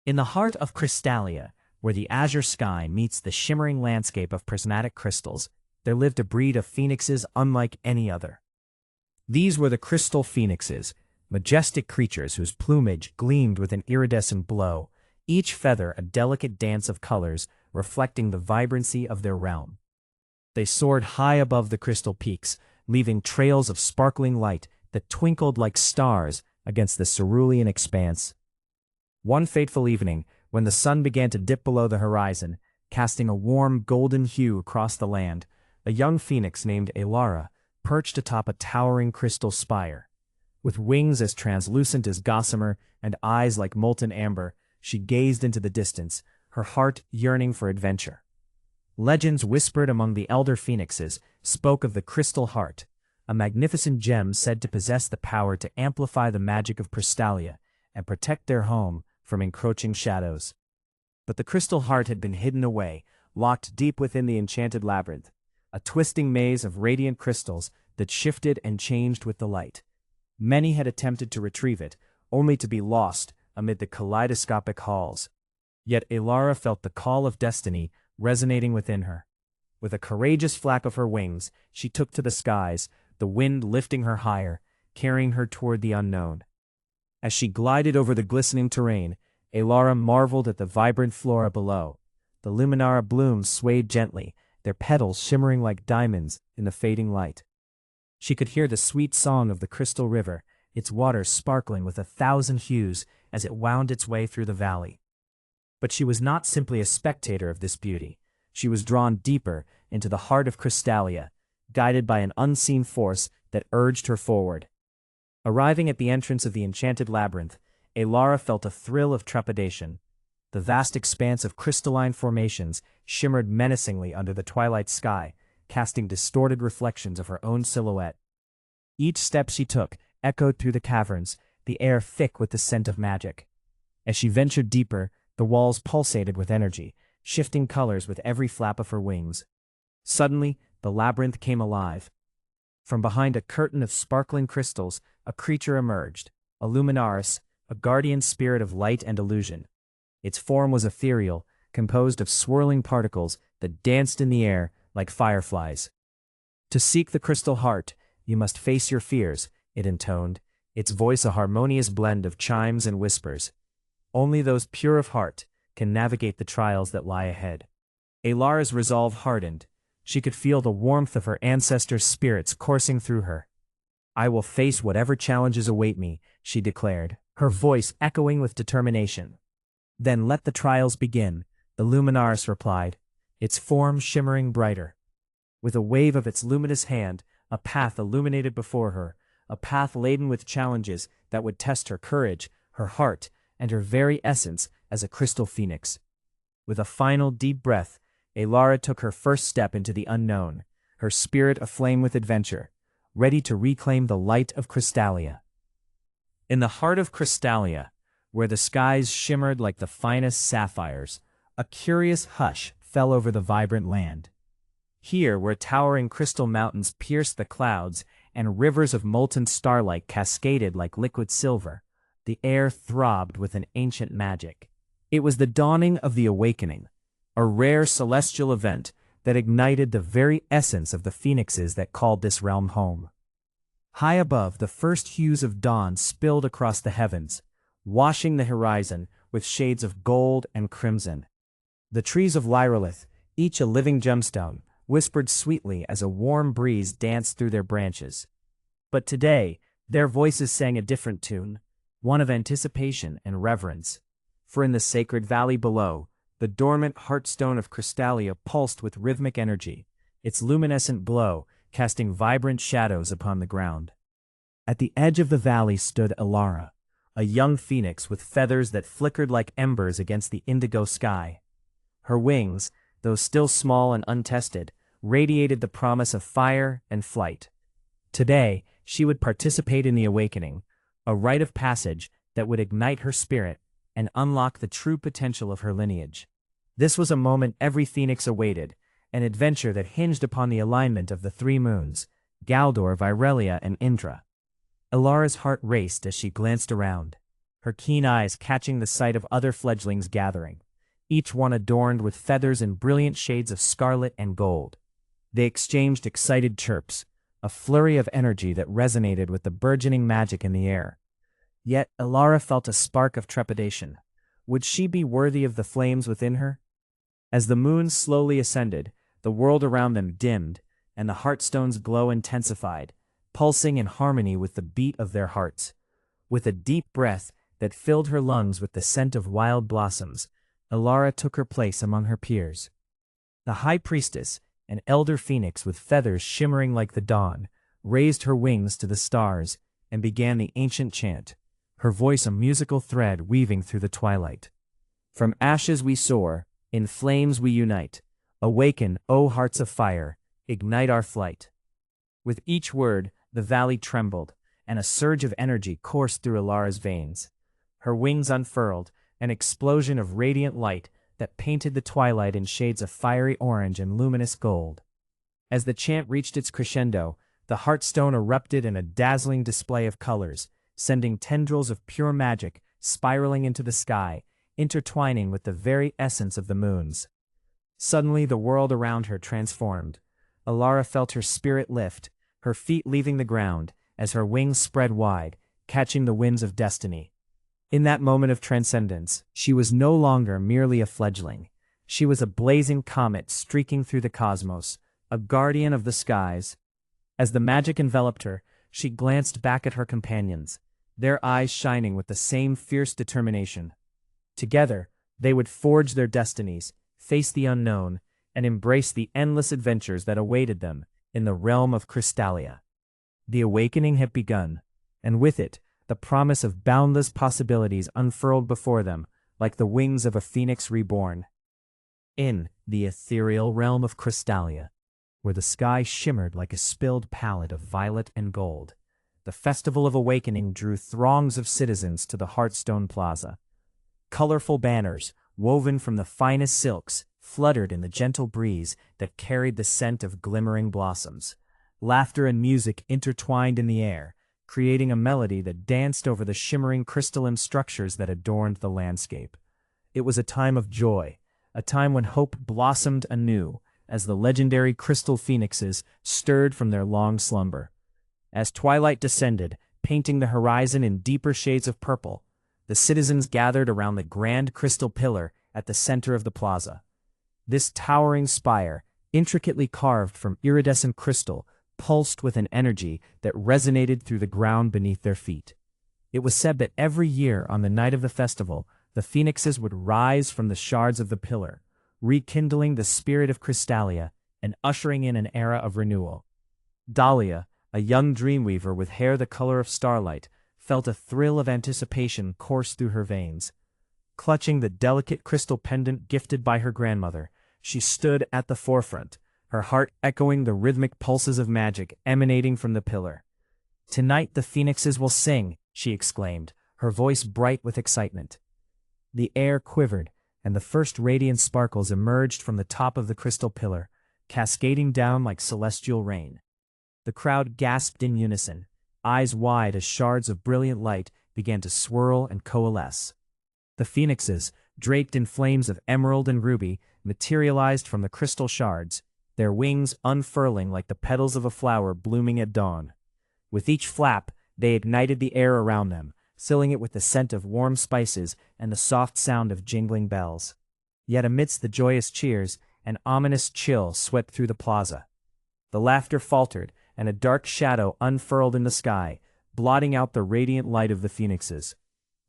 In the heart of Crystalia, where the azure sky meets the shimmering landscape of prismatic crystals, there lived a breed of phoenixes unlike any other. These were the crystal phoenixes, majestic creatures whose plumage gleamed with an iridescent glow, each feather a delicate dance of colors reflecting the vibrancy of their realm. They soared high above the crystal peaks, leaving trails of sparkling light that twinkled like stars against the cerulean expanse. One fateful evening, when the sun began to dip below the horizon, casting a warm golden hue across the land, a young phoenix named Elara perched atop a towering crystal spire. With wings as translucent as gossamer and eyes like molten amber, she gazed into the distance, her heart yearning for adventure. Legends whispered among the elder phoenixes spoke of the crystal heart, a magnificent gem said to possess the power to amplify the magic of Crystalia and protect their home from encroaching shadows. But the crystal heart had been hidden away, locked deep within the enchanted labyrinth, a twisting maze of radiant crystals that shifted and changed with the light. Many had attempted to retrieve it, only to be lost amid the kaleidoscopic halls. Yet Elara felt the call of destiny resonating within her. With a courageous flap of her wings, she took to the skies, the wind lifting her higher, carrying her toward the unknown. As she glided over the glistening terrain, Elara marveled at the vibrant flora below. The luminara blooms swayed gently, their petals shimmering like diamonds in the fading light. She could hear the sweet song of the crystal river, its waters sparkling with 1,000 hues as it wound its way through the valley. But she was not simply a spectator of this beauty. She was drawn deeper into the heart of Crystalia, guided by an unseen force that urged her forward. Arriving at the entrance of the enchanted labyrinth, Elara felt a thrill of trepidation. The vast expanse of crystalline formations shimmered menacingly under the twilight sky, casting distorted reflections of her own silhouette. Each step she took echoed through the caverns, the air thick with the scent of magic. As she ventured deeper, the walls pulsated with energy, shifting colors with every flap of her wings. Suddenly, the labyrinth came alive. From behind a curtain of sparkling crystals, a creature emerged, a luminaris, a guardian spirit of light and illusion. Its form was ethereal, composed of swirling particles that danced in the air like fireflies. "To seek the crystal heart, you must face your fears," it intoned, its voice a harmonious blend of chimes and whispers. "Only those pure of heart can navigate the trials that lie ahead." Elara's resolve hardened. She could feel the warmth of her ancestors' spirits coursing through her. "I will face whatever challenges await me," she declared, her voice echoing with determination. "Then let the trials begin," the luminaris replied, its form shimmering brighter. With a wave of its luminous hand, a path illuminated before her, a path laden with challenges that would test her courage, her heart, and her very essence as a crystal phoenix. With a final deep breath, Elara took her first step into the unknown, her spirit aflame with adventure, ready to reclaim the light of Crystalia. In the heart of Crystalia, where the skies shimmered like the finest sapphires, a curious hush fell over the vibrant land. Here, where towering crystal mountains pierced the clouds and rivers of molten starlight cascaded like liquid silver, the air throbbed with an ancient magic. It was the dawning of the awakening, a rare celestial event that ignited the very essence of the phoenixes that called this realm home. High above, the first hues of dawn spilled across the heavens, washing the horizon with shades of gold and crimson. The trees of Lyrolith, each a living gemstone, whispered sweetly as a warm breeze danced through their branches. But today, their voices sang a different tune, one of anticipation and reverence. For in the sacred valley below, the dormant heartstone of Crystalia pulsed with rhythmic energy, its luminescent glow casting vibrant shadows upon the ground. At the edge of the valley stood Elara, a young phoenix with feathers that flickered like embers against the indigo sky. Her wings, though still small and untested, radiated the promise of fire and flight. Today, she would participate in the awakening, a rite of passage that would ignite her spirit and unlock the true potential of her lineage. This was a moment every phoenix awaited, an adventure that hinged upon the alignment of the three moons, Galdor, Virelia, and Indra. Elara's heart raced as she glanced around. her keen eyes catching the sight of other fledglings gathering, each one adorned with feathers in brilliant shades of scarlet and gold. They exchanged excited chirps, a flurry of energy that resonated with the burgeoning magic in the air. Yet Elara felt a spark of trepidation. Would she be worthy of the flames within her? As the moon slowly ascended, the world around them dimmed, and the Heartstone's glow intensified, pulsing in harmony with the beat of their hearts. With a deep breath that filled her lungs with the scent of wild blossoms, Elara took her place among her peers. The High Priestess, an elder phoenix with feathers shimmering like the dawn, raised her wings to the stars and began the ancient chant, her voice a musical thread weaving through the twilight. From ashes we soar, in flames we unite. Awaken, O hearts of fire, ignite our flight. With each word, the valley trembled, and a surge of energy coursed through Elara's veins. Her wings unfurled, an explosion of radiant light that painted the twilight in shades of fiery orange and luminous gold. As the chant reached its crescendo, the Heartstone erupted in a dazzling display of colors, sending tendrils of pure magic spiraling into the sky, intertwining with the very essence of the moons. Suddenly the world around her transformed. Elara felt her spirit lift, her feet leaving the ground, as her wings spread wide, catching the winds of destiny. In that moment of transcendence, she was no longer merely a fledgling. She was a blazing comet streaking through the cosmos, a guardian of the skies. As the magic enveloped her, she glanced back at her companions, their eyes shining with the same fierce determination. Together, they would forge their destinies, face the unknown, and embrace the endless adventures that awaited them in the realm of Crystallia. The awakening had begun, and with it, the promise of boundless possibilities unfurled before them, like the wings of a phoenix reborn. In the ethereal realm of Crystallia, where the sky shimmered like a spilled palette of violet and gold, the Festival of Awakening drew throngs of citizens to the Heartstone Plaza. Colorful banners, woven from the finest silks, fluttered in the gentle breeze that carried the scent of glimmering blossoms. Laughter and music intertwined in the air, creating a melody that danced over the shimmering crystalline structures that adorned the landscape. It was a time of joy, a time when hope blossomed anew as the legendary crystal phoenixes stirred from their long slumber. As twilight descended, painting the horizon in deeper shades of purple, the citizens gathered around the grand crystal pillar at the center of the plaza. This towering spire, intricately carved from iridescent crystal, pulsed with an energy that resonated through the ground beneath their feet. It was said that every year on the night of the festival, the phoenixes would rise from the shards of the pillar, rekindling the spirit of Crystallia and ushering in an era of renewal. Dahlia, a young dreamweaver with hair the color of starlight, felt a thrill of anticipation course through her veins. Clutching the delicate crystal pendant gifted by her grandmother, she stood at the forefront, her heart echoing the rhythmic pulses of magic emanating from the pillar. "Tonight the phoenixes will sing," she exclaimed, her voice bright with excitement. The air quivered, and the first radiant sparkles emerged from the top of the crystal pillar, cascading down like celestial rain. The crowd gasped in unison, eyes wide as shards of brilliant light began to swirl and coalesce. The phoenixes, draped in flames of emerald and ruby, materialized from the crystal shards, their wings unfurling like the petals of a flower blooming at dawn. With each flap, they ignited the air around them, filling it with the scent of warm spices and the soft sound of jingling bells. Yet amidst the joyous cheers, an ominous chill swept through the plaza. The laughter faltered, and a dark shadow unfurled in the sky, blotting out the radiant light of the phoenixes.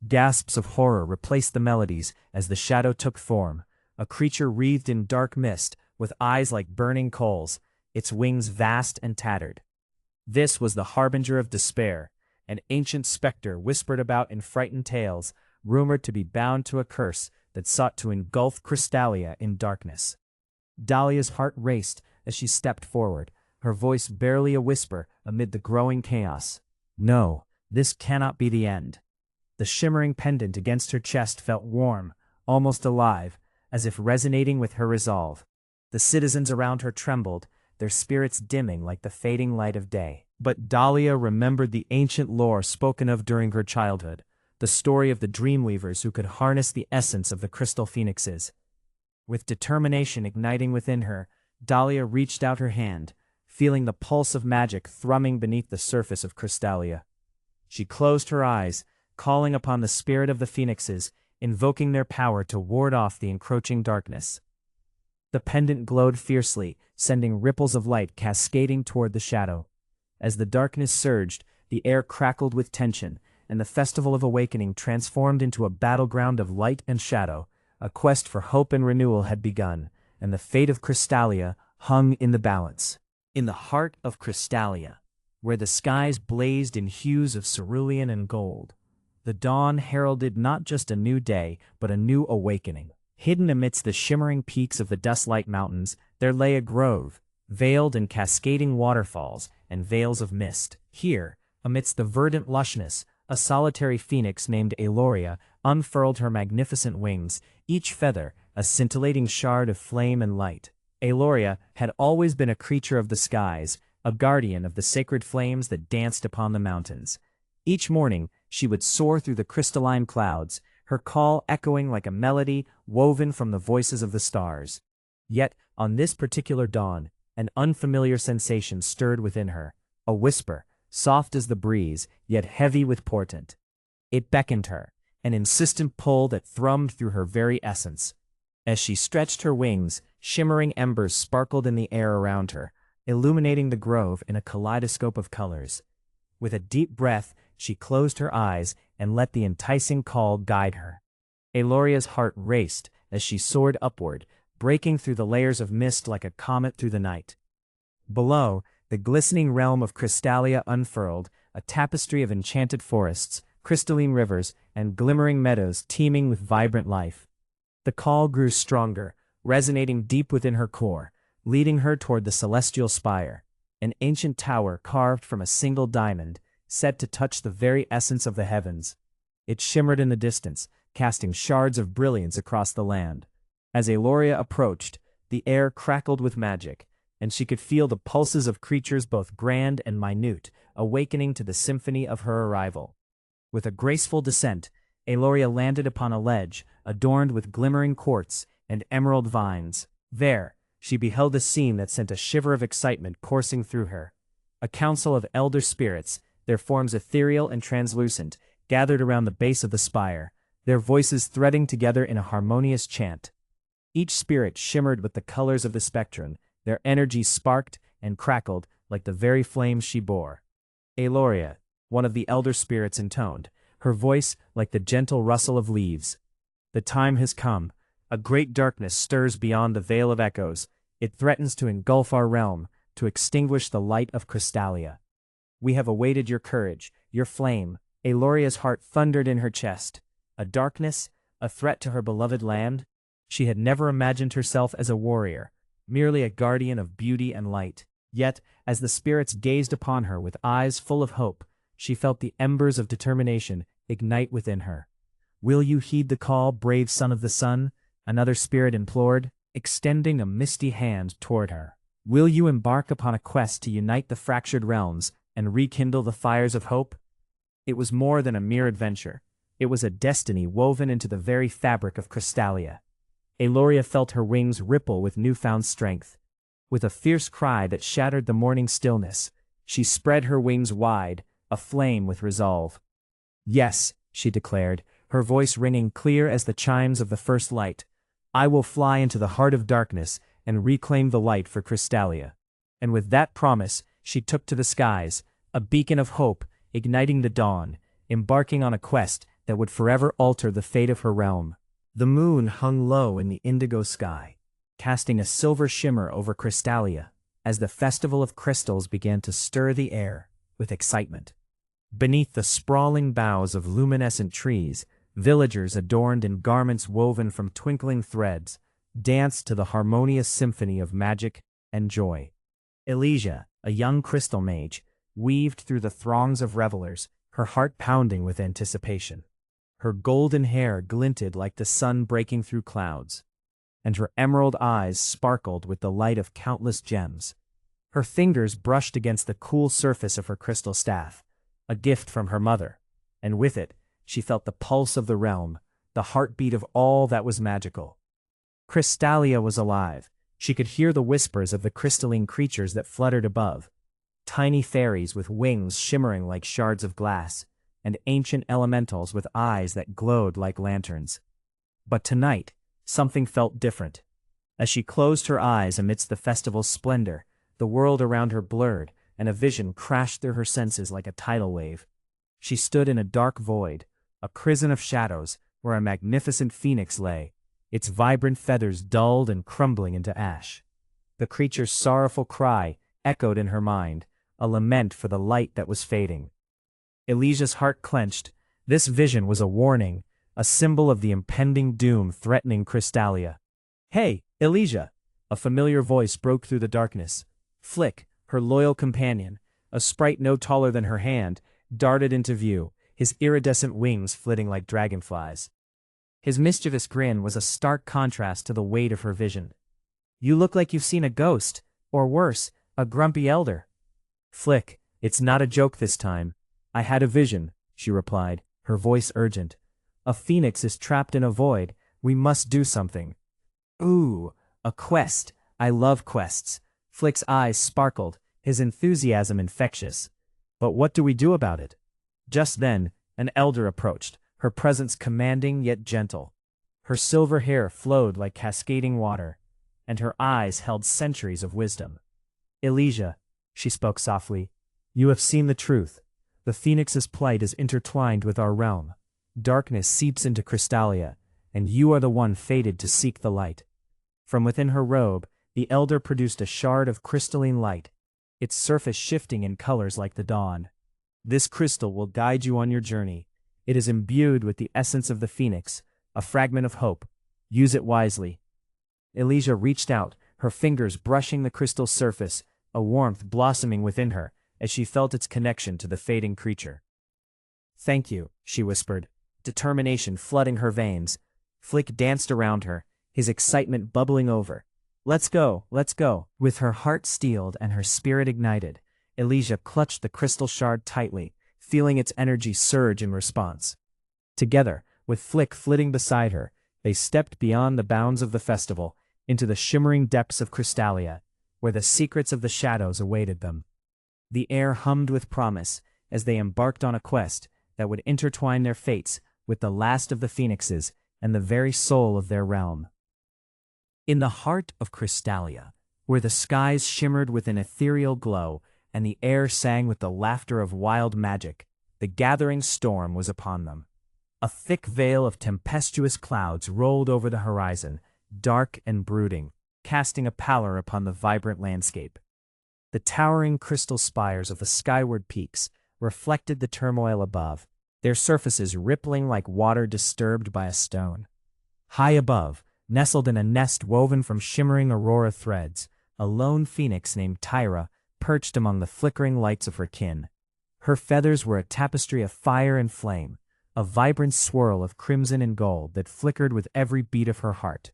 Gasps of horror replaced the melodies as the shadow took form, a creature wreathed in dark mist, with eyes like burning coals, its wings vast and tattered. This was the harbinger of despair, an ancient specter whispered about in frightened tales, rumored to be bound to a curse that sought to engulf Crystallia in darkness. Dahlia's heart raced as she stepped forward, her voice barely a whisper amid the growing chaos. No, this cannot be the end. The shimmering pendant against her chest felt warm, almost alive, as if resonating with her resolve. The citizens around her trembled, their spirits dimming like the fading light of day. But Dahlia remembered the ancient lore spoken of during her childhood, the story of the dreamweavers who could harness the essence of the crystal phoenixes. With determination igniting within her, Dahlia reached out her hand, feeling the pulse of magic thrumming beneath the surface of Crystalia. She closed her eyes, calling upon the spirit of the phoenixes, invoking their power to ward off the encroaching darkness. The pendant glowed fiercely, sending ripples of light cascading toward the shadow. As the darkness surged, the air crackled with tension, and the Festival of Awakening transformed into a battleground of light and shadow. A quest for hope and renewal had begun, and the fate of Crystalia hung in the balance. In the heart of Crystalia, where the skies blazed in hues of cerulean and gold, the dawn heralded not just a new day, but a new awakening. Hidden amidst the shimmering peaks of the dust-like mountains, there lay a grove, veiled in cascading waterfalls and veils of mist. Here, amidst the verdant lushness, a solitary phoenix named Aloria unfurled her magnificent wings, each feather a scintillating shard of flame and light. Aloria had always been a creature of the skies, a guardian of the sacred flames that danced upon the mountains. Each morning, she would soar through the crystalline clouds, her call echoing like a melody woven from the voices of the stars. Yet, on this particular dawn, an unfamiliar sensation stirred within her, a whisper, soft as the breeze, yet heavy with portent. It beckoned her, an insistent pull that thrummed through her very essence. As she stretched her wings, shimmering embers sparkled in the air around her, illuminating the grove in a kaleidoscope of colors. With a deep breath, she closed her eyes and let the enticing call guide her. Aloria's heart raced as she soared upward, breaking through the layers of mist like a comet through the night. Below, the glistening realm of Crystalia unfurled, a tapestry of enchanted forests, crystalline rivers, and glimmering meadows teeming with vibrant life. The call grew stronger, resonating deep within her core, leading her toward the celestial spire, an ancient tower carved from a single diamond, set to touch the very essence of the heavens. It shimmered in the distance, casting shards of brilliance across the land. As Aloria approached, the air crackled with magic, and she could feel the pulses of creatures both grand and minute, awakening to the symphony of her arrival. With a graceful descent, Aloria landed upon a ledge, adorned with glimmering quartz and emerald vines. There, she beheld a scene that sent a shiver of excitement coursing through her. A council of elder spirits, their forms ethereal and translucent, gathered around the base of the spire, their voices threading together in a harmonious chant. Each spirit shimmered with the colors of the spectrum, their energy sparked and crackled like the very flames she bore. Aloria, one of the elder spirits, intoned, her voice like the gentle rustle of leaves. The time has come. A great darkness stirs beyond the veil of echoes. It threatens to engulf our realm, to extinguish the light of Crystalia. We have awaited your courage, your flame. Aloria's heart thundered in her chest. A darkness, a threat to her beloved land? She had never imagined herself as a warrior, merely a guardian of beauty and light. Yet, as the spirits gazed upon her with eyes full of hope, she felt the embers of determination ignite within her. "Will you heed the call, brave son of the sun?" another spirit implored, extending a misty hand toward her. "Will you embark upon a quest to unite the fractured realms and rekindle the fires of hope?" It was more than a mere adventure. It was a destiny woven into the very fabric of Crystalia. Aloria felt her wings ripple with newfound strength. With a fierce cry that shattered the morning stillness, she spread her wings wide, aflame with resolve. "Yes," she declared, her voice ringing clear as the chimes of the first light. "I will fly into the heart of darkness and reclaim the light for Crystalia." And with that promise, she took to the skies, a beacon of hope, igniting the dawn, embarking on a quest that would forever alter the fate of her realm. The moon hung low in the indigo sky, casting a silver shimmer over Crystalia, as the festival of crystals began to stir the air with excitement. Beneath the sprawling boughs of luminescent trees, villagers adorned in garments woven from twinkling threads danced to the harmonious symphony of magic and joy. Elysia, a young crystal mage, weaved through the throngs of revelers, her heart pounding with anticipation. Her golden hair glinted like the sun breaking through clouds, and her emerald eyes sparkled with the light of countless gems. Her fingers brushed against the cool surface of her crystal staff, a gift from her mother, and with it, she felt the pulse of the realm, the heartbeat of all that was magical. Crystalia was alive. She could hear the whispers of the crystalline creatures that fluttered above. Tiny fairies with wings shimmering like shards of glass, and ancient elementals with eyes that glowed like lanterns. But tonight, something felt different. As she closed her eyes amidst the festival's splendor, the world around her blurred, and a vision crashed through her senses like a tidal wave. She stood in a dark void, a prison of shadows, where a magnificent phoenix lay, its vibrant feathers dulled and crumbling into ash. The creature's sorrowful cry echoed in her mind, a lament for the light that was fading. Elysia's heart clenched. This vision was a warning, a symbol of the impending doom threatening Crystalia. "Hey, Elysia!" A familiar voice broke through the darkness. Flick, her loyal companion, a sprite no taller than her hand, darted into view, his iridescent wings flitting like dragonflies. His mischievous grin was a stark contrast to the weight of her vision. "You look like you've seen a ghost, or worse, a grumpy elder." "Flick, it's not a joke this time. I had a vision," she replied, her voice urgent. "A phoenix is trapped in a void. We must do something." "Ooh, a quest. I love quests." Flick's eyes sparkled, his enthusiasm infectious. "But what do we do about it?" Just then, an elder approached, her presence commanding yet gentle. Her silver hair flowed like cascading water, and her eyes held centuries of wisdom. "Elysia," she spoke softly, "you have seen the truth. The phoenix's plight is intertwined with our realm. Darkness seeps into Crystalia, and you are the one fated to seek the light." From within her robe, the elder produced a shard of crystalline light, its surface shifting in colors like the dawn. "This crystal will guide you on your journey. It is imbued with the essence of the phoenix, a fragment of hope. Use it wisely." Elysia reached out, her fingers brushing the crystal's surface, a warmth blossoming within her as she felt its connection to the fading creature. "Thank you," she whispered, determination flooding her veins. Flick danced around her, his excitement bubbling over. Let's go, let's go." With her heart steeled and her spirit ignited, Elysia clutched the crystal shard tightly, feeling its energy surge in response. Together, with Flick flitting beside her, they stepped beyond the bounds of the festival, into the shimmering depths of Crystalia, where the secrets of the shadows awaited them. The air hummed with promise as they embarked on a quest that would intertwine their fates with the last of the phoenixes and the very soul of their realm. In the heart of Crystalia, where the skies shimmered with an ethereal glow and the air sang with the laughter of wild magic, the gathering storm was upon them. A thick veil of tempestuous clouds rolled over the horizon, dark and brooding, casting a pallor upon the vibrant landscape. The towering crystal spires of the skyward peaks reflected the turmoil above, their surfaces rippling like water disturbed by a stone. High above, nestled in a nest woven from shimmering aurora threads, a lone phoenix named Tyra perched among the flickering lights of her kin. Her feathers were a tapestry of fire and flame, a vibrant swirl of crimson and gold that flickered with every beat of her heart.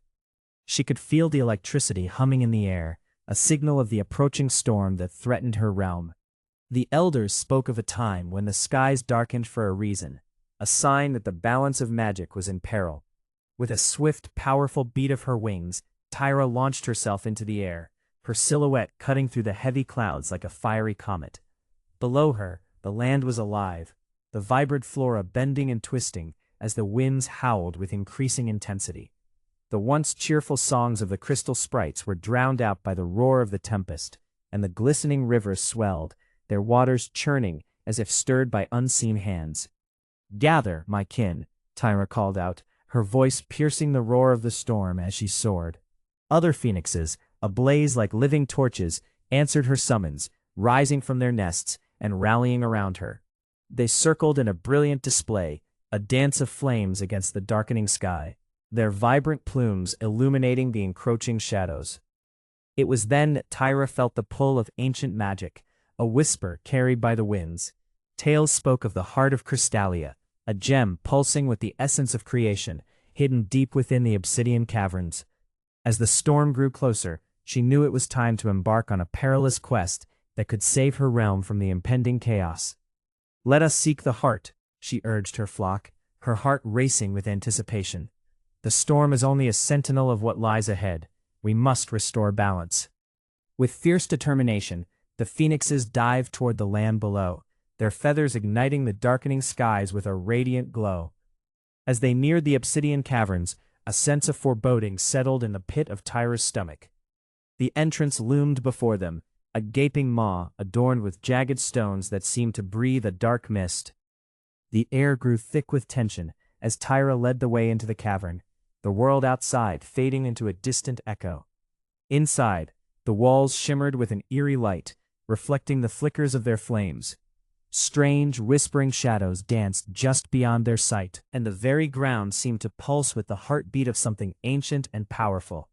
She could feel the electricity humming in the air, a signal of the approaching storm that threatened her realm. The elders spoke of a time when the skies darkened for a reason, a sign that the balance of magic was in peril. With a swift, powerful beat of her wings, Tyra launched herself into the air, her silhouette cutting through the heavy clouds like a fiery comet. Below her, the land was alive, the vibrant flora bending and twisting as the winds howled with increasing intensity. The once cheerful songs of the crystal sprites were drowned out by the roar of the tempest, and the glistening rivers swelled, their waters churning as if stirred by unseen hands. "Gather, my kin," Tyra called out, her voice piercing the roar of the storm as she soared. Other phoenixes, ablaze like living torches, answered her summons, rising from their nests and rallying around her. They circled in a brilliant display, a dance of flames against the darkening sky, their vibrant plumes illuminating the encroaching shadows. It was then that Tyra felt the pull of ancient magic, a whisper carried by the winds. Tales spoke of the heart of Crystalia, a gem pulsing with the essence of creation, hidden deep within the obsidian caverns. As the storm grew closer, she knew it was time to embark on a perilous quest that could save her realm from the impending chaos. "Let us seek the heart," she urged her flock, her heart racing with anticipation. The storm is only a sentinel of what lies ahead. We must restore balance. With fierce determination, the phoenixes dived toward the land below, their feathers igniting the darkening skies with a radiant glow. As they neared the obsidian caverns, a sense of foreboding settled in the pit of Tyra's stomach. The entrance loomed before them, a gaping maw adorned with jagged stones that seemed to breathe a dark mist. The air grew thick with tension as Tyra led the way into the cavern, the world outside fading into a distant echo. Inside, the walls shimmered with an eerie light, reflecting the flickers of their flames. Strange, whispering shadows danced just beyond their sight, and the very ground seemed to pulse with the heartbeat of something ancient and powerful.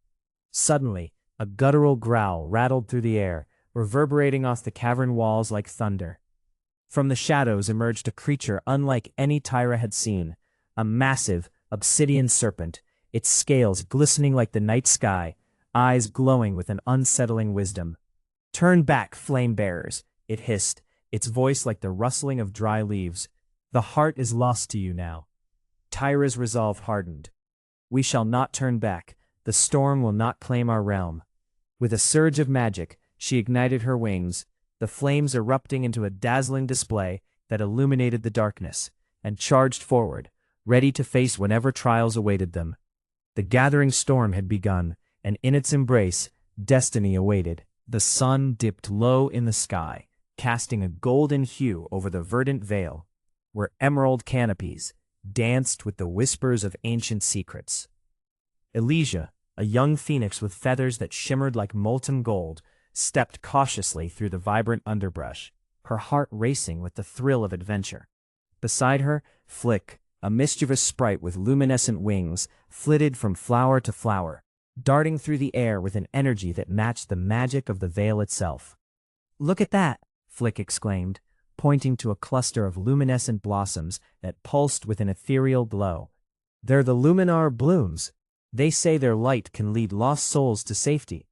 Suddenly, a guttural growl rattled through the air, reverberating off the cavern walls like thunder. From the shadows emerged a creature unlike any Tyra had seen, a massive, obsidian serpent, its scales glistening like the night sky, eyes glowing with an unsettling wisdom. "Turn back, flame-bearers," it hissed, its voice like the rustling of dry leaves. "The heart is lost to you now." Tyra's resolve hardened. "We shall not turn back. The storm will not claim our realm." With a surge of magic, she ignited her wings, the flames erupting into a dazzling display that illuminated the darkness, and charged forward, ready to face whatever trials awaited them. The gathering storm had begun, and in its embrace, destiny awaited. The sun dipped low in the sky, casting a golden hue over the verdant vale, where emerald canopies danced with the whispers of ancient secrets. Elysia, a young phoenix with feathers that shimmered like molten gold, stepped cautiously through the vibrant underbrush, her heart racing with the thrill of adventure. Beside her, Flick, a mischievous sprite with luminescent wings, flitted from flower to flower, darting through the air with an energy that matched the magic of the veil itself. "Look at that!" Flick exclaimed, pointing to a cluster of luminescent blossoms that pulsed with an ethereal glow. "They're the luminar blooms. They say their light can lead lost souls to safety."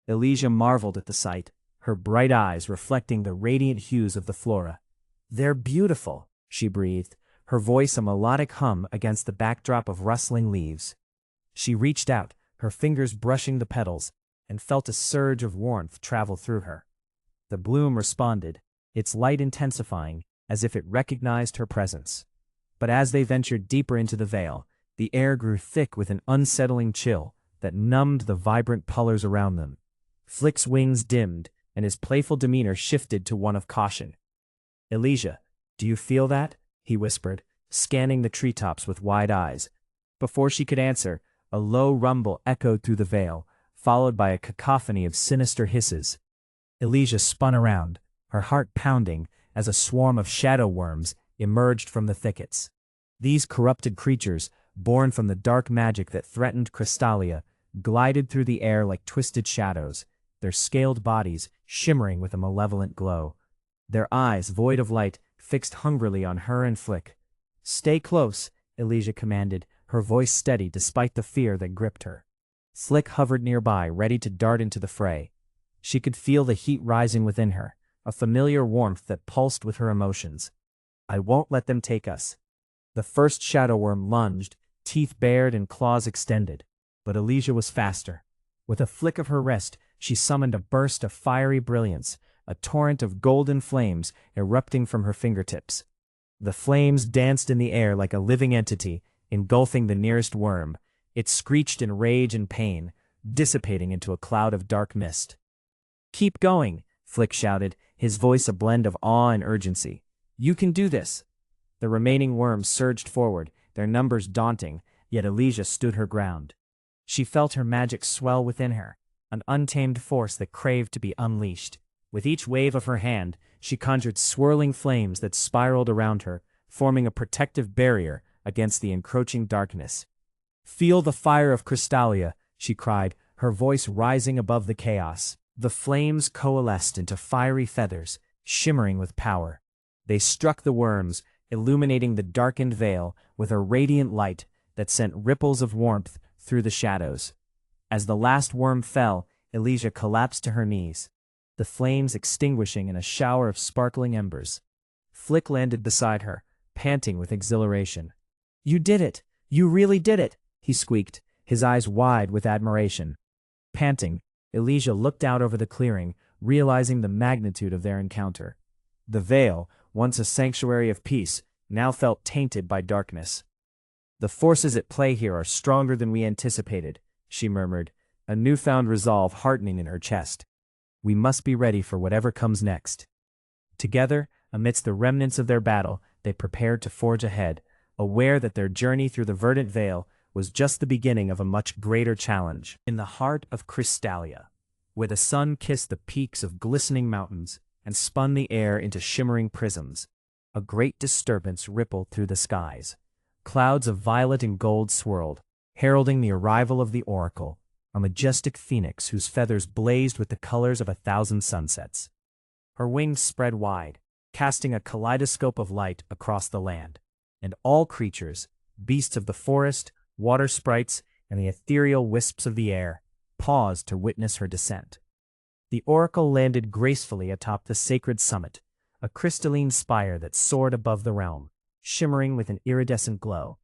Elysia marveled at the sight, her bright eyes reflecting the radiant hues of the flora. "They're beautiful," she breathed, her voice a melodic hum against the backdrop of rustling leaves. She reached out, her fingers brushing the petals, and felt a surge of warmth travel through her. The bloom responded, its light intensifying, as if it recognized her presence. But as they ventured deeper into the veil, the air grew thick with an unsettling chill that numbed the vibrant colors around them. Flick's wings dimmed, and his playful demeanor shifted to one of caution. "Elysia, do you feel that?" he whispered, scanning the treetops with wide eyes. Before she could answer, a low rumble echoed through the veil, followed by a cacophony of sinister hisses. Elysia spun around, her heart pounding, as a swarm of shadow worms emerged from the thickets. These corrupted creatures, born from the dark magic that threatened Crystalia, glided through the air like twisted shadows, their scaled bodies shimmering with a malevolent glow. Their eyes, void of light, fixed hungrily on her and Flick. "Stay close," Elysia commanded, her voice steady despite the fear that gripped her. Flick hovered nearby, ready to dart into the fray. She could feel the heat rising within her, a familiar warmth that pulsed with her emotions. "I won't let them take us." The first shadow worm lunged, teeth bared and claws extended, but Elysia was faster. With a flick of her wrist, she summoned a burst of fiery brilliance, a torrent of golden flames erupting from her fingertips. The flames danced in the air like a living entity, engulfing the nearest worm. It screeched in rage and pain, dissipating into a cloud of dark mist. "Keep going," Flick shouted, his voice a blend of awe and urgency. "You can do this." The remaining worms surged forward, their numbers daunting, yet Elysia stood her ground. She felt her magic swell within her, an untamed force that craved to be unleashed. With each wave of her hand, she conjured swirling flames that spiraled around her, forming a protective barrier against the encroaching darkness. "Feel the fire of Crystalia," she cried, her voice rising above the chaos. The flames coalesced into fiery feathers, shimmering with power. They struck the worms, illuminating the darkened veil with a radiant light that sent ripples of warmth through the shadows. As the last worm fell, Elysia collapsed to her knees, the flames extinguishing in a shower of sparkling embers. Flick landed beside her, panting with exhilaration. You did it! You really did it! He squeaked, his eyes wide with admiration. Panting, Elijah looked out over the clearing, realizing the magnitude of their encounter. The Vale, once a sanctuary of peace, now felt tainted by darkness. The forces at play here are stronger than we anticipated, she murmured, a newfound resolve heartening in her chest. We must be ready for whatever comes next. Together, amidst the remnants of their battle, they prepared to forge ahead, aware that their journey through the verdant vale was just the beginning of a much greater challenge. In the heart of Crystalia, where the sun kissed the peaks of glistening mountains and spun the air into shimmering prisms, a great disturbance rippled through the skies. Clouds of violet and gold swirled, heralding the arrival of the oracle, a majestic phoenix whose feathers blazed with the colors of 1,000 sunsets. Her wings spread wide, casting a kaleidoscope of light across the land, and all creatures, beasts of the forest, water sprites, and the ethereal wisps of the air, paused to witness her descent. The oracle landed gracefully atop the sacred summit, a crystalline spire that soared above the realm, shimmering with an iridescent glow.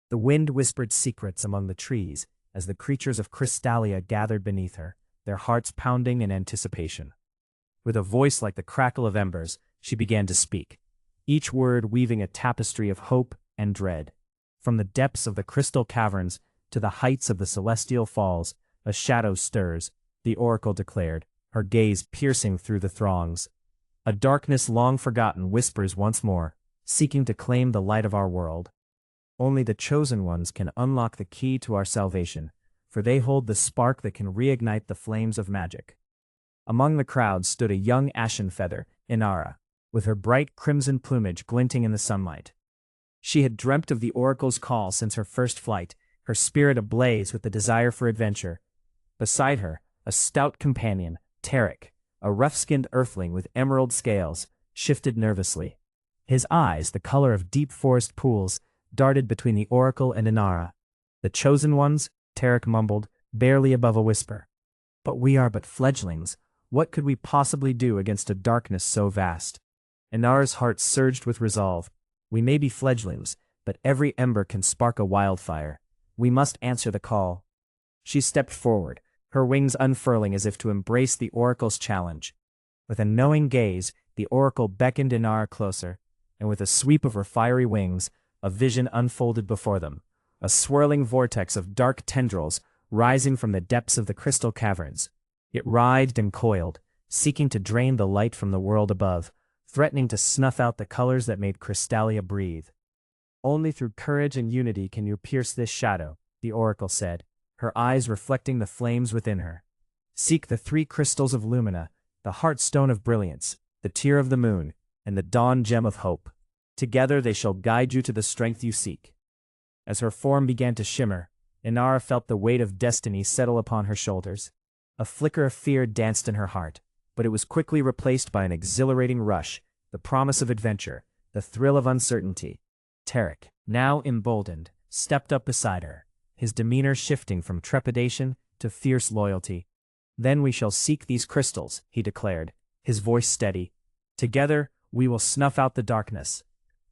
The wind whispered secrets among the trees as the creatures of Crystalia gathered beneath her, their hearts pounding in anticipation. With a voice like the crackle of embers, she began to speak, each word weaving a tapestry of hope and dread. From the depths of the crystal caverns to the heights of the celestial falls, a shadow stirs, the oracle declared, her gaze piercing through the throngs. A darkness long forgotten whispers once more, seeking to claim the light of our world. Only the chosen ones can unlock the key to our salvation, for they hold the spark that can reignite the flames of magic. Among the crowd stood a young ashen feather, Inara, with her bright crimson plumage glinting in the sunlight. She had dreamt of the oracle's call since her first flight, her spirit ablaze with the desire for adventure. Beside her, a stout companion, Tarek, a rough-skinned earthling with emerald scales, shifted nervously. His eyes, the color of deep forest pools, darted between the oracle and Inara. The chosen ones, Tarek mumbled, barely above a whisper. But we are but fledglings. What could we possibly do against a darkness so vast? Inara's heart surged with resolve. We may be fledglings, but every ember can spark a wildfire. We must answer the call. She stepped forward, her wings unfurling as if to embrace the oracle's challenge. With a knowing gaze, the oracle beckoned Inara closer, and with a sweep of her fiery wings, a vision unfolded before them, a swirling vortex of dark tendrils rising from the depths of the crystal caverns. It writhed and coiled, seeking to drain the light from the world above, threatening to snuff out the colors that made Crystalia breathe. Only through courage and unity can you pierce this shadow, the oracle said, her eyes reflecting the flames within her. Seek the 3 crystals of Lumina, the heartstone of brilliance, the tear of the moon, and the dawn gem of hope. Together they shall guide you to the strength you seek. As her form began to shimmer, Inara felt the weight of destiny settle upon her shoulders. A flicker of fear danced in her heart, but it was quickly replaced by an exhilarating rush, the promise of adventure, the thrill of uncertainty. Tarek, now emboldened, stepped up beside her, his demeanor shifting from trepidation to fierce loyalty. Then we shall seek these crystals, he declared, his voice steady. Together, we will snuff out the darkness.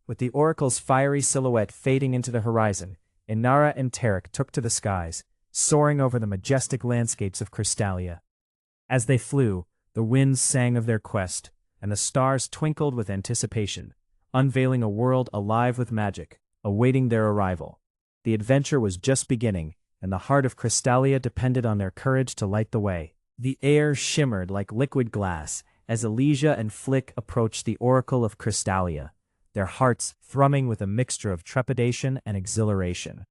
With the oracle's fiery silhouette fading into the horizon, Inara and Tarek took to the skies, soaring over the majestic landscapes of Crystalia. As they flew, the winds sang of their quest, and the stars twinkled with anticipation, unveiling a world alive with magic, awaiting their arrival. The adventure was just beginning, and the heart of Crystalia depended on their courage to light the way. The air shimmered like liquid glass as Elijah and Flick approached the oracle of Crystalia, their hearts thrumming with a mixture of trepidation and exhilaration.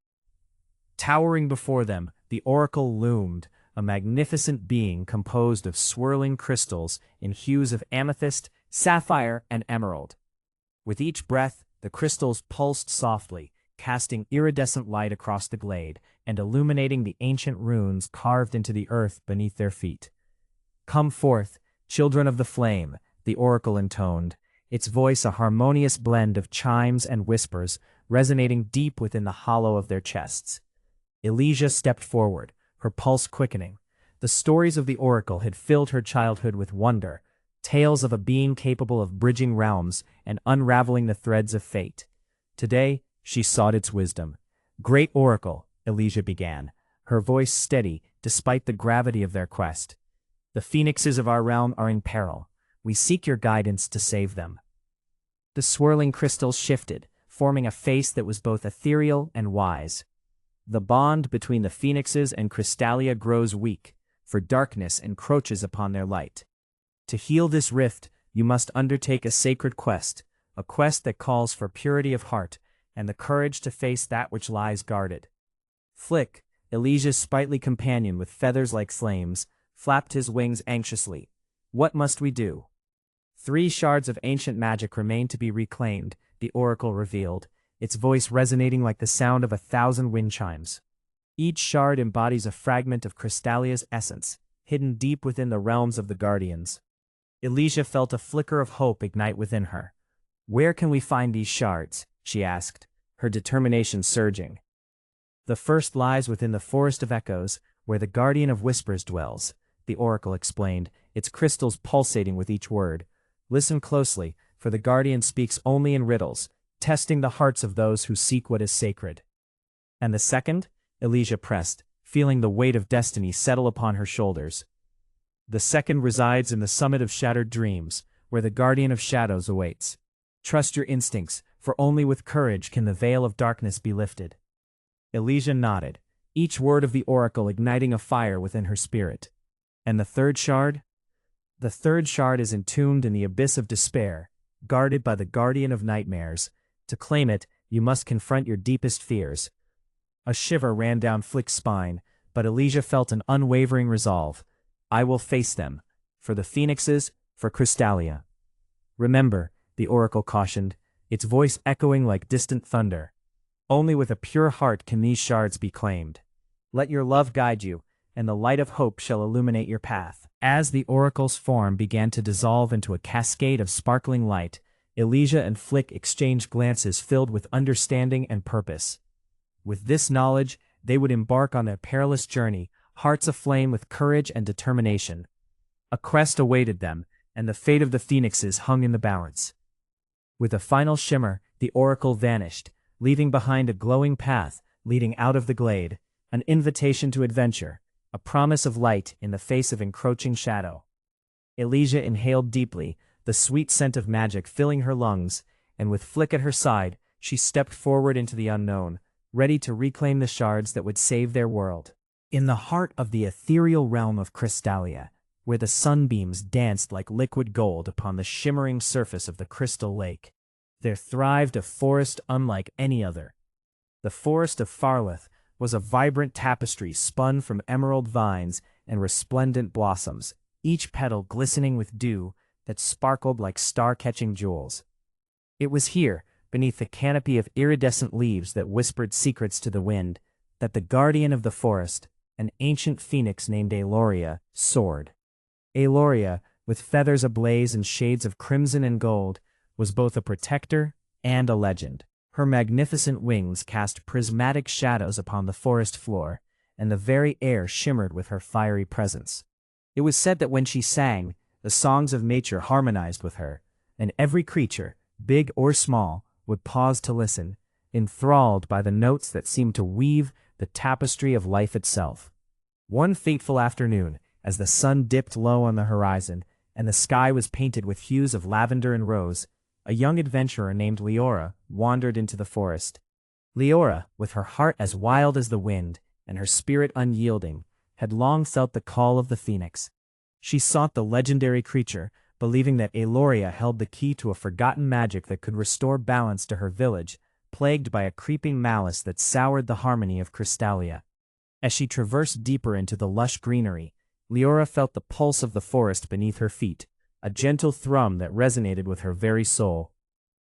Towering before them, the oracle loomed, a magnificent being composed of swirling crystals in hues of amethyst, sapphire, and emerald. With each breath, the crystals pulsed softly, casting iridescent light across the glade and illuminating the ancient runes carved into the earth beneath their feet. "Come forth, children of the flame," the oracle intoned, its voice a harmonious blend of chimes and whispers, resonating deep within the hollow of their chests. Elijah stepped forward, her pulse quickening. The stories of the oracle had filled her childhood with wonder, tales of a being capable of bridging realms and unraveling the threads of fate. Today, she sought its wisdom. "Great Oracle," Elijah began, her voice steady despite the gravity of their quest. "The phoenixes of our realm are in peril. We seek your guidance to save them." The swirling crystals shifted, forming a face that was both ethereal and wise. The bond between the phoenixes and Crystallia grows weak, for darkness encroaches upon their light. To heal this rift, you must undertake a sacred quest, a quest that calls for purity of heart and the courage to face that which lies guarded. Flick, Elijah's sprightly companion with feathers like flames, flapped his wings anxiously. "What must we do?" 3 shards of ancient magic remain to be reclaimed, the oracle revealed, its voice resonating like the sound of 1,000 wind chimes. Each shard embodies a fragment of Crystallia's essence, hidden deep within the realms of the Guardians. Elijah felt a flicker of hope ignite within her. "Where can we find these shards?" she asked, her determination surging. "The first lies within the Forest of Echoes, where the Guardian of Whispers dwells," the oracle explained, its crystals pulsating with each word. "Listen closely, for the Guardian speaks only in riddles, testing the hearts of those who seek what is sacred." "And the second?" Elijah pressed, feeling the weight of destiny settle upon her shoulders. "The second resides in the summit of shattered dreams, where the Guardian of Shadows awaits. Trust your instincts, for only with courage can the veil of darkness be lifted." Elijah nodded, each word of the oracle igniting a fire within her spirit. "And the third shard?" "The third shard is entombed in the abyss of despair, guarded by the Guardian of Nightmares. To claim it, you must confront your deepest fears." A shiver ran down Flick's spine, but Elijah felt an unwavering resolve. "I will face them. For the phoenixes, for Crystallia." "Remember," the oracle cautioned, its voice echoing like distant thunder. "Only with a pure heart can these shards be claimed. Let your love guide you, and the light of hope shall illuminate your path." As the oracle's form began to dissolve into a cascade of sparkling light, Elijah and Flick exchanged glances filled with understanding and purpose. With this knowledge, they would embark on their perilous journey, hearts aflame with courage and determination. A quest awaited them, and the fate of the phoenixes hung in the balance. With a final shimmer, the oracle vanished, leaving behind a glowing path leading out of the glade, an invitation to adventure, a promise of light in the face of encroaching shadow. Elijah inhaled deeply, the sweet scent of magic filling her lungs, and with Flick at her side, she stepped forward into the unknown, ready to reclaim the shards that would save their world. In the heart of the ethereal realm of Crystallia, where the sunbeams danced like liquid gold upon the shimmering surface of the crystal lake, there thrived a forest unlike any other. The Forest of Farleth was a vibrant tapestry spun from emerald vines and resplendent blossoms, each petal glistening with dew that sparkled like star-catching jewels. It was here, beneath the canopy of iridescent leaves that whispered secrets to the wind, that the guardian of the forest, an ancient phoenix named Aloria, soared. Aloria, with feathers ablaze and shades of crimson and gold, was both a protector and a legend. Her magnificent wings cast prismatic shadows upon the forest floor, and the very air shimmered with her fiery presence. It was said that when she sang, the songs of nature harmonized with her, and every creature, big or small, would pause to listen, enthralled by the notes that seemed to weave the tapestry of life itself. One fateful afternoon, as the sun dipped low on the horizon, and the sky was painted with hues of lavender and rose, a young adventurer named Leora wandered into the forest. Leora, with her heart as wild as the wind, and her spirit unyielding, had long felt the call of the phoenix. She sought the legendary creature, believing that Aloria held the key to a forgotten magic that could restore balance to her village, plagued by a creeping malice that soured the harmony of Crystallia. As she traversed deeper into the lush greenery, Leora felt the pulse of the forest beneath her feet, a gentle thrum that resonated with her very soul.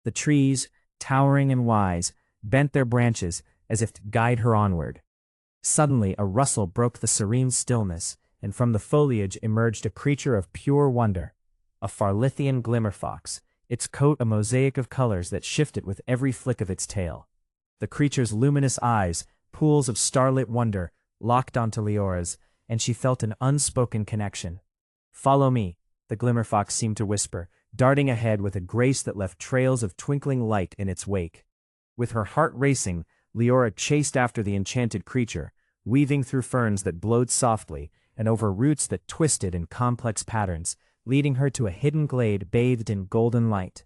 The trees, towering and wise, bent their branches as if to guide her onward. Suddenly a rustle broke the serene stillness, and from the foliage emerged a creature of pure wonder, a Farlithian glimmerfox, its coat a mosaic of colors that shifted with every flick of its tail. The creature's luminous eyes, pools of starlit wonder, locked onto Leora's, and she felt an unspoken connection. "Follow me," the glimmerfox seemed to whisper, darting ahead with a grace that left trails of twinkling light in its wake. With her heart racing, Leora chased after the enchanted creature, weaving through ferns that blowed softly and over roots that twisted in complex patterns, leading her to a hidden glade bathed in golden light.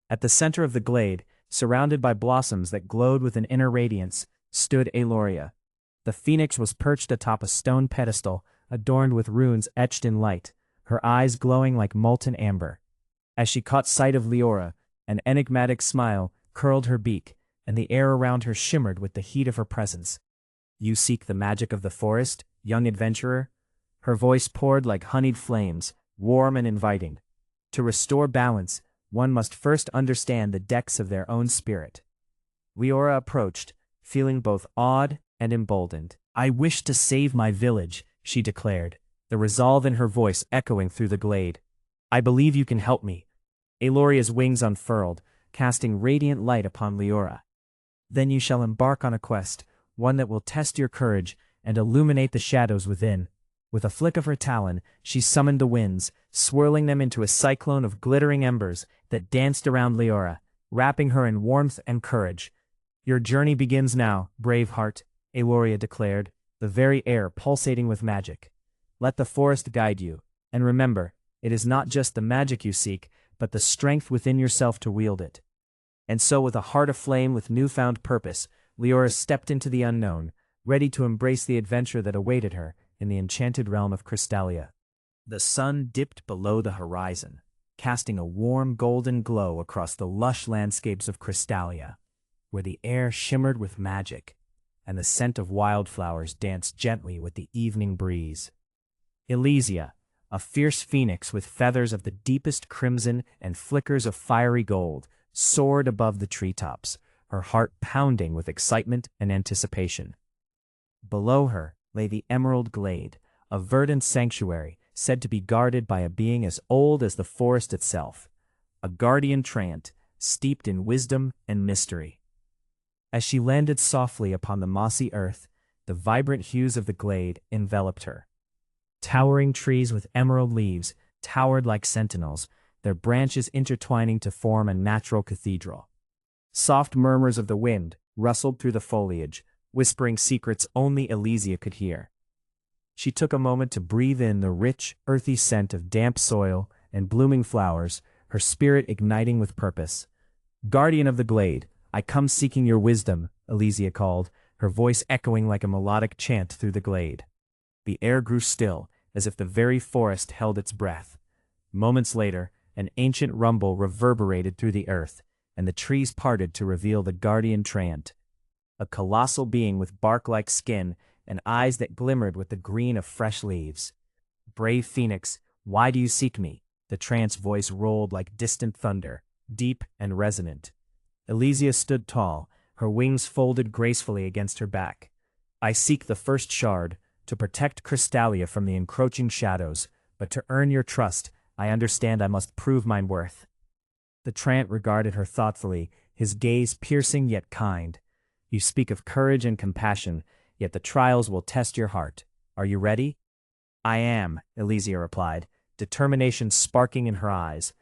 At the center of the glade, surrounded by blossoms that glowed with an inner radiance, stood Aloria. The phoenix was perched atop a stone pedestal, adorned with runes etched in light, her eyes glowing like molten amber. As she caught sight of Leora, an enigmatic smile curled her beak, and the air around her shimmered with the heat of her presence. "You seek the magic of the forest, young adventurer?" Her voice poured like honeyed flames, warm and inviting. To restore balance, one must first understand the depths of their own spirit. Leora approached, feeling both awed and emboldened. "I wish to save my village," she declared, the resolve in her voice echoing through the glade. "I believe you can help me." Aloria's wings unfurled, casting radiant light upon Leora. "Then you shall embark on a quest, one that will test your courage and illuminate the shadows within." With a flick of her talon, she summoned the winds, swirling them into a cyclone of glittering embers that danced around Leora, wrapping her in warmth and courage. "Your journey begins now, brave heart," Aloria declared, the very air pulsating with magic. "Let the forest guide you, and remember, it is not just the magic you seek, but the strength within yourself to wield it." And so, with a heart aflame with newfound purpose, Leora stepped into the unknown, ready to embrace the adventure that awaited her in the enchanted realm of Crystallia. The sun dipped below the horizon, casting a warm golden glow across the lush landscapes of Crystallia, where the air shimmered with magic, and the scent of wildflowers danced gently with the evening breeze. Elysia, a fierce phoenix with feathers of the deepest crimson and flickers of fiery gold, soared above the treetops, her heart pounding with excitement and anticipation. Below her lay the Emerald Glade, a verdant sanctuary said to be guarded by a being as old as the forest itself, a guardian treant steeped in wisdom and mystery. As she landed softly upon the mossy earth, the vibrant hues of the glade enveloped her. Towering trees with emerald leaves towered like sentinels, their branches intertwining to form a natural cathedral. Soft murmurs of the wind rustled through the foliage, whispering secrets only Elysia could hear. She took a moment to breathe in the rich, earthy scent of damp soil and blooming flowers, her spirit igniting with purpose. "Guardian of the glade, I come seeking your wisdom," Elysia called, her voice echoing like a melodic chant through the glade. The air grew still, as if the very forest held its breath. Moments later, an ancient rumble reverberated through the earth, and the trees parted to reveal the guardian treant. A colossal being with bark-like skin and eyes that glimmered with the green of fresh leaves. "Brave phoenix, why do you seek me?" The treant's voice rolled like distant thunder, deep and resonant. Elysia stood tall, her wings folded gracefully against her back. "I seek the first shard, to protect Crystallia from the encroaching shadows, but to earn your trust, I understand I must prove my worth." The treant regarded her thoughtfully, his gaze piercing yet kind. "You speak of courage and compassion, yet the trials will test your heart. Are you ready?" "I am," Elysia replied, determination sparking in her eyes.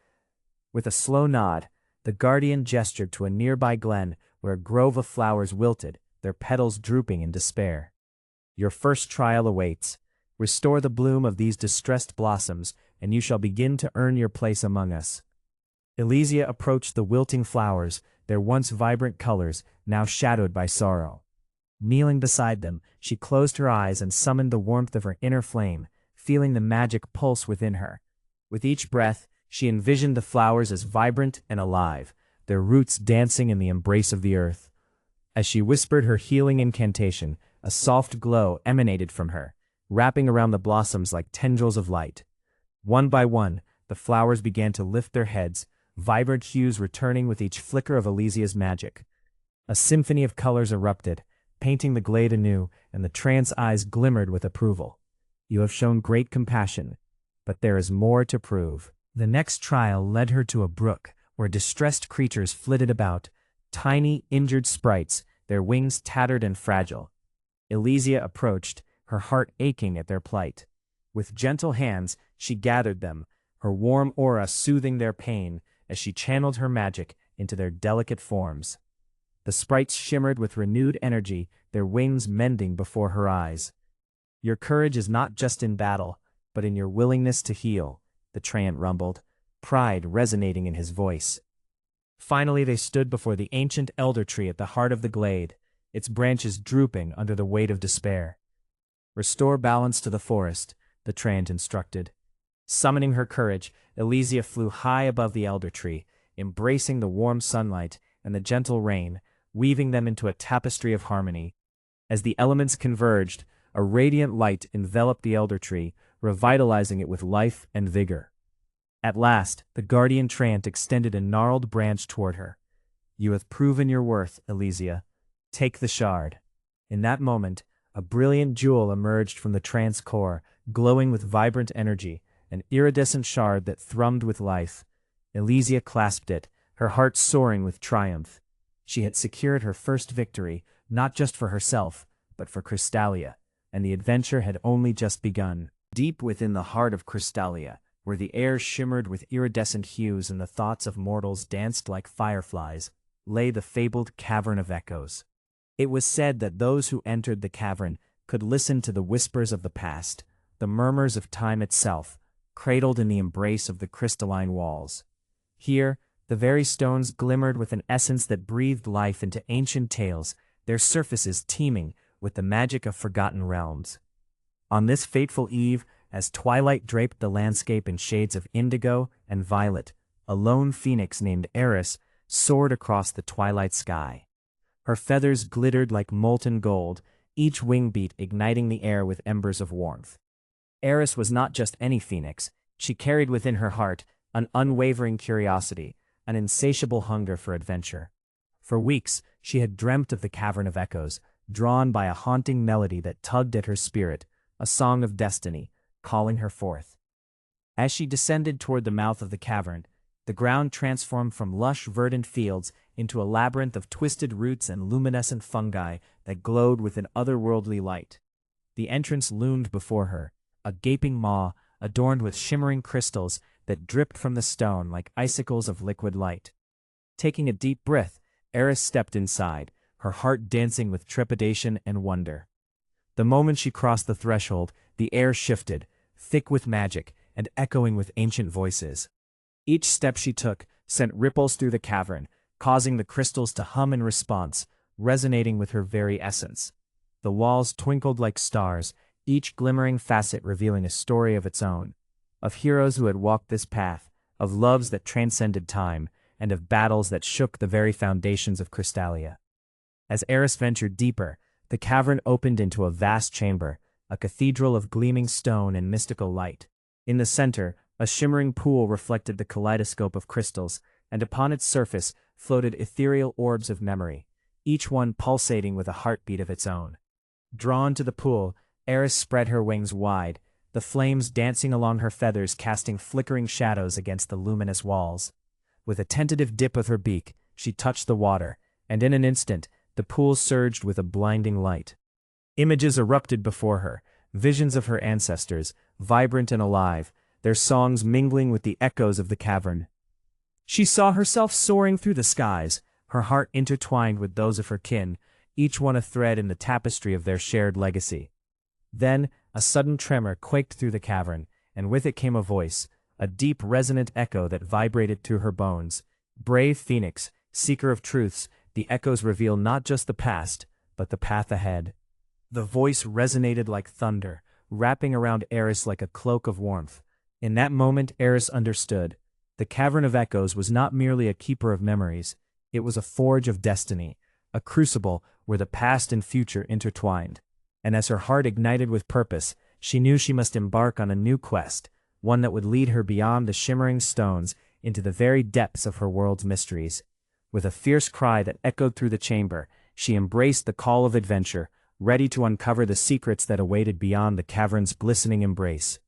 With a slow nod, the guardian gestured to a nearby glen where a grove of flowers wilted, their petals drooping in despair. "Your first trial awaits. Restore the bloom of these distressed blossoms, and you shall begin to earn your place among us." Elysia approached the wilting flowers, their once vibrant colors now shadowed by sorrow. Kneeling beside them, she closed her eyes and summoned the warmth of her inner flame, feeling the magic pulse within her. With each breath, she envisioned the flowers as vibrant and alive, their roots dancing in the embrace of the earth. As she whispered her healing incantation, a soft glow emanated from her, wrapping around the blossoms like tendrils of light. One by one, the flowers began to lift their heads, vibrant hues returning with each flicker of Elysia's magic. A symphony of colors erupted, painting the glade anew, and the treant's eyes glimmered with approval. "You have shown great compassion, but there is more to prove." The next trial led her to a brook where distressed creatures flitted about, tiny, injured sprites, their wings tattered and fragile. Elysia approached, her heart aching at their plight. With gentle hands, she gathered them, her warm aura soothing their pain as she channeled her magic into their delicate forms. The sprites shimmered with renewed energy, their wings mending before her eyes. "Your courage is not just in battle, but in your willingness to heal," the treant rumbled, pride resonating in his voice. Finally they stood before the ancient elder tree at the heart of the glade, its branches drooping under the weight of despair. "Restore balance to the forest," the treant instructed. Summoning her courage, Elysia flew high above the elder tree, embracing the warm sunlight and the gentle rain, weaving them into a tapestry of harmony. As the elements converged, a radiant light enveloped the elder tree, revitalizing it with life and vigor. At last, the guardian treant extended a gnarled branch toward her. "You have proven your worth, Elysia. Take the shard." In that moment, a brilliant jewel emerged from the treant's core, glowing with vibrant energy, an iridescent shard that thrummed with life. Elysia clasped it, her heart soaring with triumph. She had secured her first victory, not just for herself, but for Crystallia, and the adventure had only just begun. Deep within the heart of Crystallia, where the air shimmered with iridescent hues and the thoughts of mortals danced like fireflies, lay the fabled Cavern of Echoes. It was said that those who entered the cavern could listen to the whispers of the past, the murmurs of time itself, cradled in the embrace of the crystalline walls. Here, the very stones glimmered with an essence that breathed life into ancient tales, their surfaces teeming with the magic of forgotten realms. On this fateful eve, as twilight draped the landscape in shades of indigo and violet, a lone phoenix named Eris soared across the twilight sky. Her feathers glittered like molten gold, each wing beat igniting the air with embers of warmth. Eris was not just any phoenix, she carried within her heart an unwavering curiosity, an insatiable hunger for adventure. For weeks, she had dreamt of the Cavern of Echoes, drawn by a haunting melody that tugged at her spirit, a song of destiny, calling her forth. As she descended toward the mouth of the cavern, the ground transformed from lush verdant fields into a labyrinth of twisted roots and luminescent fungi that glowed with an otherworldly light. The entrance loomed before her, a gaping maw adorned with shimmering crystals that dripped from the stone like icicles of liquid light. Taking a deep breath, Eris stepped inside, her heart dancing with trepidation and wonder. The moment she crossed the threshold, the air shifted, thick with magic and echoing with ancient voices. Each step she took sent ripples through the cavern, causing the crystals to hum in response, resonating with her very essence. The walls twinkled like stars, each glimmering facet revealing a story of its own, of heroes who had walked this path, of loves that transcended time, and of battles that shook the very foundations of Crystallia. As Eris ventured deeper, the cavern opened into a vast chamber, a cathedral of gleaming stone and mystical light. In the center, a shimmering pool reflected the kaleidoscope of crystals, and upon its surface floated ethereal orbs of memory, each one pulsating with a heartbeat of its own. Drawn to the pool, Eris spread her wings wide, the flames dancing along her feathers casting flickering shadows against the luminous walls. With a tentative dip of her beak, she touched the water, and in an instant, the pool surged with a blinding light. Images erupted before her, visions of her ancestors, vibrant and alive, their songs mingling with the echoes of the cavern. She saw herself soaring through the skies, her heart intertwined with those of her kin, each one a thread in the tapestry of their shared legacy. Then, a sudden tremor quaked through the cavern, and with it came a voice, a deep resonant echo that vibrated through her bones. "Brave Phoenix, seeker of truths, the echoes reveal not just the past, but the path ahead." The voice resonated like thunder, wrapping around Eris like a cloak of warmth. In that moment Eris understood. The Cavern of Echoes was not merely a keeper of memories, it was a forge of destiny, a crucible where the past and future intertwined. And as her heart ignited with purpose, she knew she must embark on a new quest, one that would lead her beyond the shimmering stones into the very depths of her world's mysteries. With a fierce cry that echoed through the chamber, she embraced the call of adventure, ready to uncover the secrets that awaited beyond the cavern's glistening embrace.